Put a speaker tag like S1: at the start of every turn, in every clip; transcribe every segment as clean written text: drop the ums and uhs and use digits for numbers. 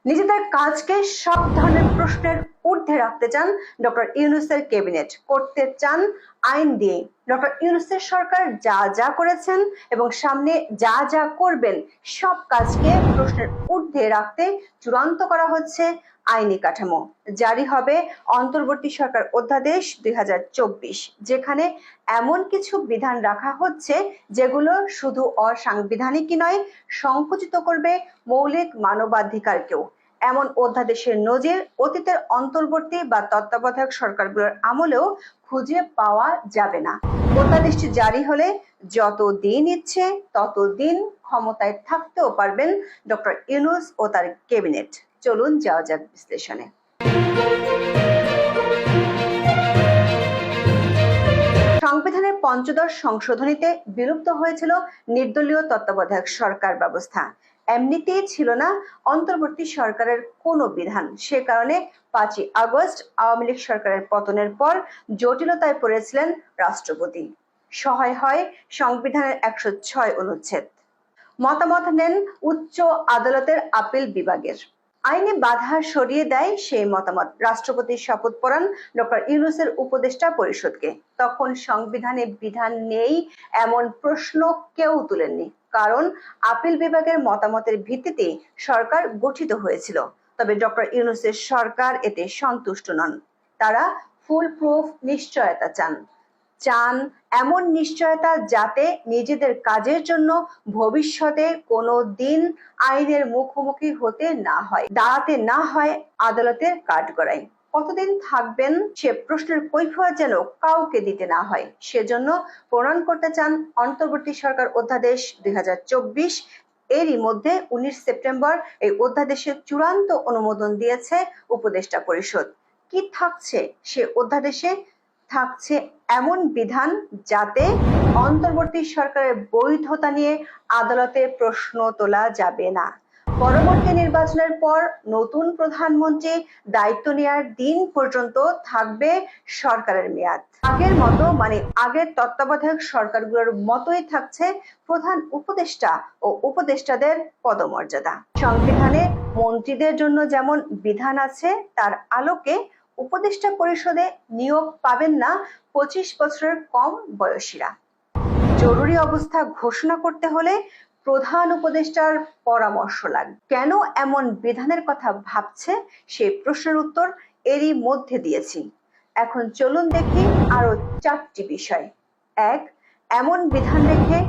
S1: নিজেদের কাজকে সব ধরনের প্রশ্নের ঊর্ধ্বে রাখতে চান ডক্টর ইউনূসের ক্যাবিনেট, করতে চান আইন দিয়ে। ডক্টর ইউনূসের সরকার যা যা করেছেন এবং সামনে যা যা করবেন সব কাজকে প্রশ্নের ঊর্ধ্বে রাখতে চূড়ান্ত করা হচ্ছে আইনি কাঠামো। জারি হবে অন্তর্বর্তী সরকার অধ্যাদেশ 2024, যেখানে এমন কিছু বিধান রাখা হচ্ছে যেগুলো শুধু অসাংবিধানিকই নয়, সংকুচিত করবে মৌলিক মানবাধিকারকেও। এমন অধ্যাদেশের নজির অতীতের অন্তর্বর্তী বা তত্ত্বাবধায়ক সরকারগুলোর আমলেও খুঁজে পাওয়া যাবে না। অধ্যাদেশটি জারি হলে যতদিন ইচ্ছে ততদিন ক্ষমতায় থাকতেও পারবেন ডক্টর ইউনূস ও তার ক্যাবিনেট। চলুন যাওয়া যাক বিশ্লেষণে। সংবিধানের পঞ্চদশ সংশোধনীতে বিলুপ্ত হয়েছিল নির্দলীয় তত্ত্বাবধায়ক সরকার ব্যবস্থা। এমনিতেই ছিল না অন্তর্বর্তী সরকারের কোনো বিধান। সে কারণে 5ই আগস্ট আওয়ামী লীগ সরকারের পতনের পর জটিলতায় পড়েছিলেন রাষ্ট্রপতি। সহায় হয় সংবিধানের 106 অনুচ্ছেদ। মতামত নেন উচ্চ আদালতের আপিল বিভাগের। আইনে বাধা সরিয়ে দেয় সেই মতামত রাষ্ট্রপতির শপথ পড়ান ডক্টর ইউনূসের উপদেষ্টা পরিষদকে। তখন সংবিধানে বিধান নেই এমন প্রশ্ন কেউ তুলেননি, কারণ আপিল বিভাগের মতামতের ভিত্তিতে সরকার গঠিত হয়েছিল। তবে ডক্টর ইউনূসের সরকার এতে সন্তুষ্ট নন। তারা ফুল প্রুফ নিশ্চয়তা চান এমন নিশ্চয়তা যাতে নিজেদের কাজের জন্য ভবিষ্যতে কোনো দিন আইনের মুখোমুখি দাঁড়াতে না হয় আদালতের কাঠগড়ায়। কতদিন থাকবেন সে প্রশ্নের কৈফিয়ত যেন কাউকে দিতে না হয়, সেজন্য প্রণয়ন করতে চান অন্তর্বর্তী সরকার অধ্যাদেশ 2024। এরই মধ্যে 19 সেপ্টেম্বর এই অধ্যাদেশের চূড়ান্ত অনুমোদন দিয়েছে উপদেষ্টা পরিষদ। কি থাকছে সে অধ্যাদেশে? থাকছে এমন বিধান যাতে অন্তর্বর্তী সরকারের বৈধতা নিয়ে আদালতে প্রশ্ন তোলা যাবে না। পরবর্তী নির্বাচনের পর নতুন প্রধানমন্ত্রী দায়িত্ব নেওয়ার দিন পর্যন্ত থাকবে সরকারের মেয়াদ। আগের মতো আগের তত্ত্বাবধায়ক সরকারগুলোর মতোই থাকছে প্রধান উপদেষ্টা ও উপদেষ্টাদের পদমর্যাদা। সংবিধানে মন্ত্রীদের জন্য যেমন বিধান আছে, তার আলোকে উপদেষ্টা পরিষদে নিয়োগ পাবেন না 25 বছরের কম বয়সীরা। জরুরি অবস্থা ঘোষণা করতে হলে প্রধান উপদেষ্টার পরামর্শ লাগবে। কেন এমন বিধানের কথা ভাবছে সেই প্রশ্নের উত্তর এরই মধ্যে দিয়েছি। এখন চলুন দেখি আরো 4টি বিষয়। 1. এমন বিধান রেখে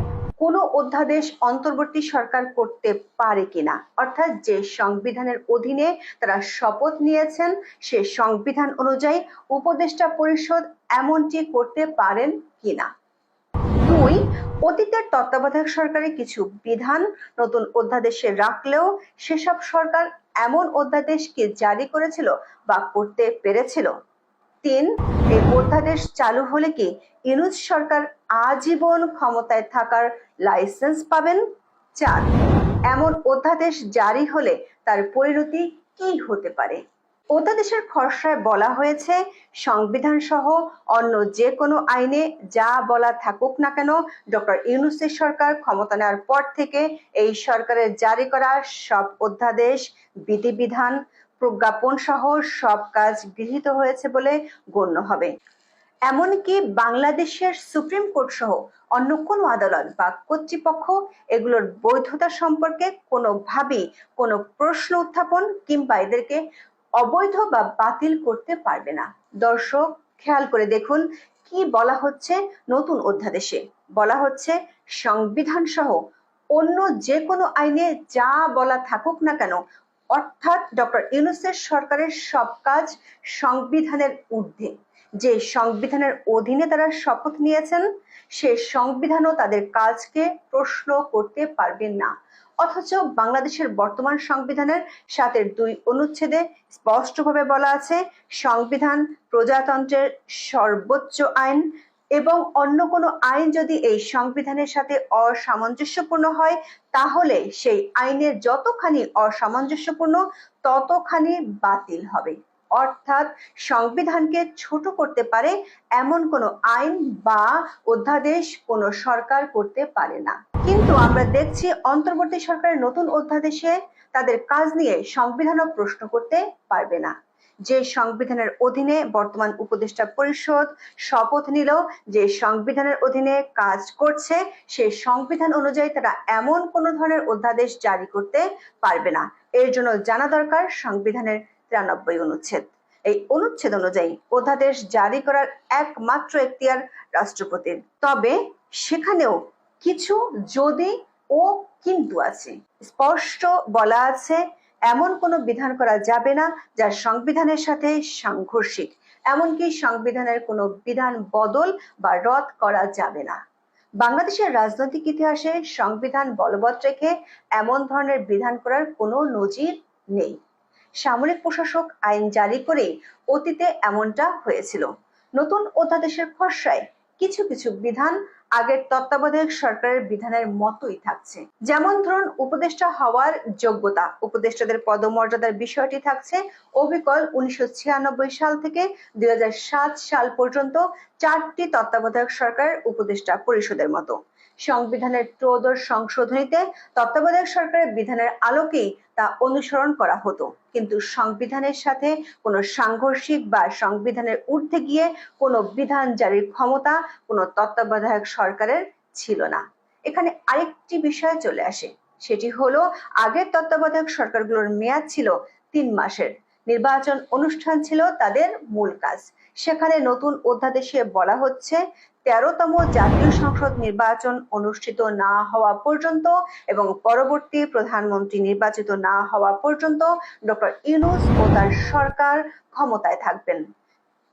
S1: কোনো অধ্যাদেশ অন্তর্বর্তী সরকার করতে পারে কিনা, অর্থাৎ যে সংবিধানের অধীনে তারা শপথ নিয়েছেন সে সংবিধান অনুযায়ী উপদেষ্টা পরিষদ এমনটি করতে পারেন কিনা। 2. অতীতের তত্ত্বাবধায়ক সরকারের কিছু বিধান নতুন অধ্যাদেশে রাখলেও সেসব সরকার এমন অধ্যাদেশ কি জারি করেছিল বা করতে পেরেছিল। 3. এই অধ্যাদেশ চালু হলে কি ইউনূস সরকার আজীবন ক্ষমতায় থাকার লাইসেন্স পাবেন। 4. এমন অধ্যাদেশ জারি হলে তার পরিণতি কি হতে পারে। অধ্যাদেশের খসড়ায় বলা হয়েছে, সংবিধান সহ অন্য যে কোনো আইনে যা বলা থাকুক না কেন, ডক্টর ইউনূসের সরকার ক্ষমতা নেওয়ার পর থেকে এই সরকারের জারি করা সব অধ্যাদেশ, বিধিবিধান, প্রজ্ঞাপন সহ সব কাজ গৃহীত হয়েছে বলে গণ্য হবে। এমনকি বাংলাদেশের সুপ্রিম কোর্ট সহ অন্য কোনো আদালত বা কর্তৃপক্ষ এগুলোর বৈধতা সম্পর্কে কোনোভাবেই কোনো প্রশ্ন উত্থাপন কিংবা এদেরকে অবৈধ বা বাতিল করতে পারবে না। দর্শক, খেয়াল করে দেখুন কি বলা হচ্ছে নতুন অধ্যাদেশে। বলা হচ্ছে, সংবিধান সহ অন্য যে কোনো আইনে যা বলা থাকুক না কেন, অর্থাৎ ডক্টর ইউনূসের সরকারের সব কাজ সংবিধানের ঊর্ধ্বে। যে সংবিধানের অধীনে তারা শপথ নিয়েছেন সে সংবিধানও তাদের কাজকে প্রশ্ন করতে পারবেন না। অথচ বাংলাদেশের বর্তমান সংবিধানের 7-2 অনুচ্ছেদে স্পষ্টভাবে বলা আছে, সংবিধান প্রজাতন্ত্রের সর্বোচ্চ আইন এবং অন্য কোনো আইন যদি এই সংবিধানের সাথে অসামঞ্জস্যপূর্ণ হয় তাহলে সেই আইনের যতখানি অসামঞ্জস্যপূর্ণ ততখানি বাতিল হবে। অর্থাৎ সংবিধানকে ছোট করতে পারে এমন কোনো আইন বা অধ্যাদেশ কোনো সরকার করতে পারে না। কিন্তু আমরা দেখছি অন্তর্বর্তী সরকারের নতুন অধ্যাদেশে তাদের কাজ নিয়ে সংবিধানও প্রশ্ন করতে পারবে না। যে সংবিধানের অধীনে বর্তমান উপদেষ্টা পরিষদ শপথ নিল, যে সংবিধানের অধীনে কাজ করছে, সেই সংবিধান অনুযায়ী তারা এমন কোন ধরনের অধ্যাদেশ জারি করতে পারবে না। এর জন্য জানা দরকার সংবিধানের 93 অনুচ্ছেদ। এই অনুচ্ছেদ অনুযায়ী অধ্যাদেশ জারি করার একমাত্র এখতিয়ার রাষ্ট্রপতির। তবে সেখানেও কিছু যদি ও কিন্তু আছে। স্পষ্ট বলা আছে এমন কোনো বিধান করা যাবে না যা সংবিধানের সাথে সাংঘর্ষিক, এমনকি সংবিধানের কোনো বিধান বদল বা রদ করা যাবে না। বাংলাদেশের রাজনৈতিক ইতিহাসে সংবিধান বলবৎ রেখে এমন ধরনের বিধান করার কোনো নজির নেই। সামরিক প্রশাসক আইন জারি করে অতীতে এমনটা হয়েছিল। নতুন অধ্যাদেশের খসড়ায় কিছু কিছু বিধান আগের তত্ত্বাবধায়ক সরকারের বিধানের মতোই থাকছে। যেমন ধরুন, উপদেষ্টা হওয়ার যোগ্যতা, উপদেষ্টাদের পদমর্যাদার বিষয়টি থাকছে অবিকল 1996 সাল থেকে 2007 সাল পর্যন্ত 4টি তত্ত্বাবধায়ক সরকারের উপদেষ্টা পরিষদের মতো। সংবিধানের ত্রয়োদশ সংশোধনীতে তত্ত্বাবধায়ক সরকারের বিধানের আলোকেই তা অনুসরণ করা হতো, কিন্তু সংবিধানের সাথে কোনো সাংঘর্ষিক বা সংবিধানের ঊর্ধ্বে গিয়ে কোনো বিধান জারির ক্ষমতা কোনো তত্ত্বাবধায়ক সরকারের ছিল না। এখানে আরেকটি বিষয় চলে আসে, সেটি হলো আগের তত্ত্বাবধায়ক সরকারগুলোর মেয়াদ ছিল 3 মাসের। নির্বাচন অনুষ্ঠান ছিল তাদের মূল কাজ। সেখানে নতুন অধ্যাদেশে বলা হচ্ছে 13তম জাতীয় সংসদ নির্বাচন অনুষ্ঠিত না হওয়া পর্যন্ত এবং পরবর্তী প্রধানমন্ত্রী নির্বাচিত না হওয়া পর্যন্ত ডক্টর ইউনূস ও তার সরকার ক্ষমতায় থাকবেন।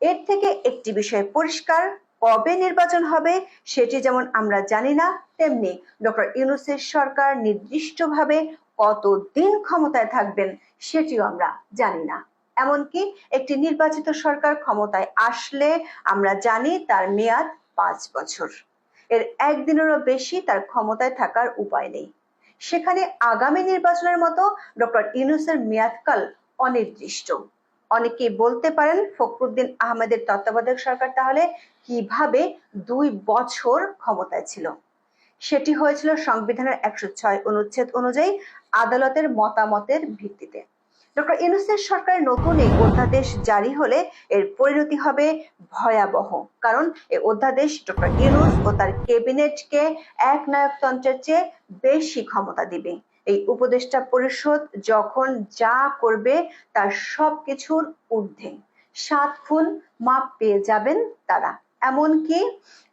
S1: এর থেকে একটি বিষয় পরিষ্কার, কবে নির্বাচন হবে সেটি যেমন আমরা জানি না, তেমনি ডক্টর ইউনূসের সরকার নির্দিষ্টভাবে কতদিন ক্ষমতায় থাকবেন সেটিও আমরা জানি না। এমনকি একটি নির্বাচিত সরকার ক্ষমতায় আসলে আমরা জানি তার মেয়াদ 5 বছর। এর একদিনেরও বেশি তার ক্ষমতায় থাকার উপায় নেই। সেখানে আগামী নির্বাচনের মতো ডক্টর ইউনূসের মেয়াদকাল অনির্দিষ্ট। অনেকেই বলতে পারেন ফখরুদ্দিন আহমেদের তত্ত্বাবধায়ক সরকার তাহলে কিভাবে 2 বছর ক্ষমতায় ছিল? সেটি হয়েছিল সংবিধানের 106 অনুচ্ছেদ অনুযায়ী আদালতের মতামতের ভিত্তিতে। ডক্টর ইউনূসের সরকারের নতুন এই অধ্যাদেশ জারি হলে এর পরিণতি হবে ভয়াবহ, কারণ এই অধ্যাদেশ ডক্টর ইউনূস ও তার ক্যাবিনেটকে একনায়কতন্ত্রের চেয়ে বেশি ক্ষমতা দিবে। এই উপদেষ্টা পরিষদ যখন যা করবে তার সবকিছুর ঊর্ধ্বে। 7 খুন মাপ পেয়ে যাবেন তারা। এমনকি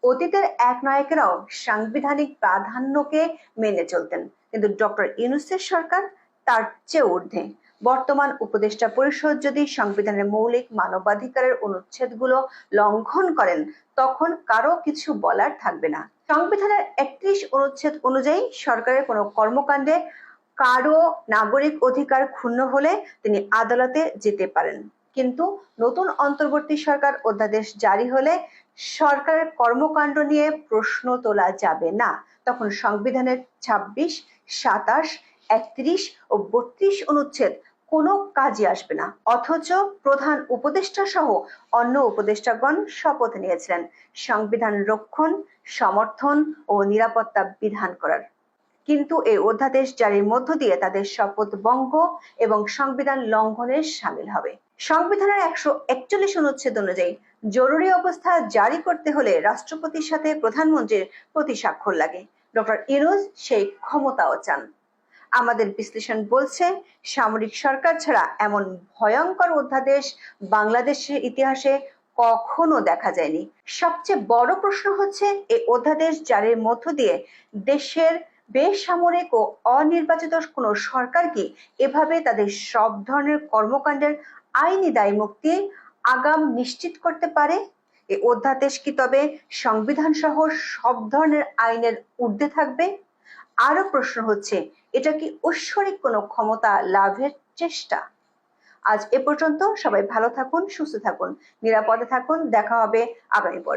S1: অতীতের একনায়কেরাও সাংবিধানিক প্রাধান্যকে মেনে চলতেন, কিন্তু ডক্টর ইউনূসের সরকার তার চেয়ে ঊর্ধ্বে। বর্তমান উপদেষ্টা পরিষদ যদি সংবিধানের মৌলিক মানবাধিকারের অনুচ্ছেদগুলো লঙ্ঘন করেন তখন কারো কিছু বলার থাকবে না। সংবিধানের 31 অনুচ্ছেদ অনুযায়ী সরকারের কোনো কর্মকাণ্ডে কারো নাগরিক অধিকার ক্ষুণ্ণ হলে তিনি আদালতে যেতে পারেন, কিন্তু নতুন অন্তর্বর্তী সরকার অধ্যাদেশ জারি হলে সরকারের কর্মকাণ্ড নিয়ে প্রশ্ন তোলা যাবে না। তখন সংবিধানের 26, 27, 31 ও 32 অনুচ্ছেদ কোনো কাজে আসবে না। অথচ প্রধান উপদেষ্টা সহ অন্য উপদেষ্টাগণ শপথ নিয়েছিলেন সংবিধান রক্ষণ, সমর্থন ও নিরাপত্তা বিধান করার। কিন্তু এই অধ্যাদেশ জারির মধ্য দিয়ে তাদের শপথ ভঙ্গ এবং সংবিধান লঙ্ঘনের শামিল হবে। সংবিধানের 141 অনুচ্ছেদ অনুযায়ী জরুরি অবস্থা জারি করতে হলে রাষ্ট্রপতির সাথে প্রধানমন্ত্রীর প্রতি স্বাক্ষর লাগে। ডক্টর ইউনূস সেই ক্ষমতাও চান। আমাদের বিশ্লেষণ বলছে সামরিক সরকার ছাড়া এমন ভয়ঙ্কর অধ্যাদেশ বাংলাদেশের ইতিহাসে কখনো দেখা যায়নি। সবচেয়ে বড় প্রশ্ন হচ্ছে এই অধ্যাদেশ জারির মধ্য দিয়ে দেশের বেসামরিক ও অনির্বাচিত কোনো সরকার কি এভাবে তাদের সব ধরনের কর্মকাণ্ডের আইনি দায়মুক্তি আগাম নিশ্চিত করতে পারে? এই অধ্যাদেশ কি তবে সংবিধান সহ সব ধরনের আইনের ঊর্ধ্বে থাকবে? আরো প্রশ্ন হচ্ছে, এটা কি ঐশ্বরিক কোনো ক্ষমতা লাভের চেষ্টা? আজ এ পর্যন্ত। সবাই ভালো থাকুন, সুস্থ থাকুন, নিরাপদে থাকুন। দেখা হবে আগামী পর্বে।